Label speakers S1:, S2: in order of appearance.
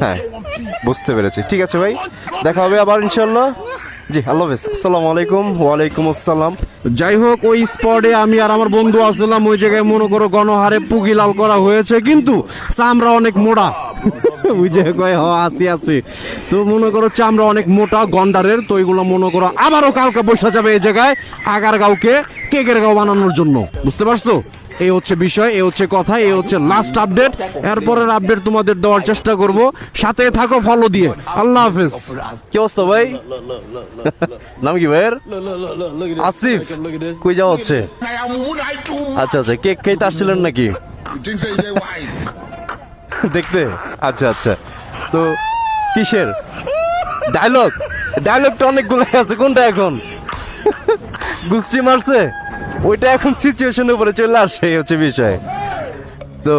S1: হ্যাঁ, বুঝতে পেরেছি। ঠিক আছে ভাই, দেখা হবে আবার ইনশাল্লাহ। জি, আল্লাহ হাফেজ। আসসালামু আলাইকুম। ওয়ালাইকুম আসসালাম। যাই হোক, ওই স্পটে আমি আর আমার বন্ধু আসলাম। ওই জায়গায় মনে করো গণহারে পুগি লাল করা হয়েছে, কিন্তু চামড়া অনেক মোটা। ওই জায়গায় কয় আছি তো মনে করো চামড়া অনেক মোটা গন্ডারের। তো ওইগুলো মনে করো আবারও কালকে বসা যাবে এই জায়গায় আগারগাঁওকে কেকের গাঁও বানানোর জন্য। বুঝতে পারছো? এই হচ্ছে বিষয়, এই হচ্ছে কথা, এই হচ্ছে লাস্ট আপডেট। এরপরের আপডেট তোমাদের দেওয়ার চেষ্টা করব, সাথে থাকো ফলো দিয়ে। আল্লাহ হাফেজ। কি অবস্থা ভাই? নাম কি ভাইয়ের? আসিফ। কই যাওয়া হচ্ছে? আচ্ছা আচ্ছা, কেক খেতে আসছিলেন নাকি দেখতে? আচ্ছা আচ্ছা, তো কিসের ডায়লগটা অনেকগুলো আছে, কোনটা এখন? গুষ্টি মারছে ওইটা, এখন সিচুয়েশনের উপরে চলে আসে, এই হচ্ছে বিষয়। তো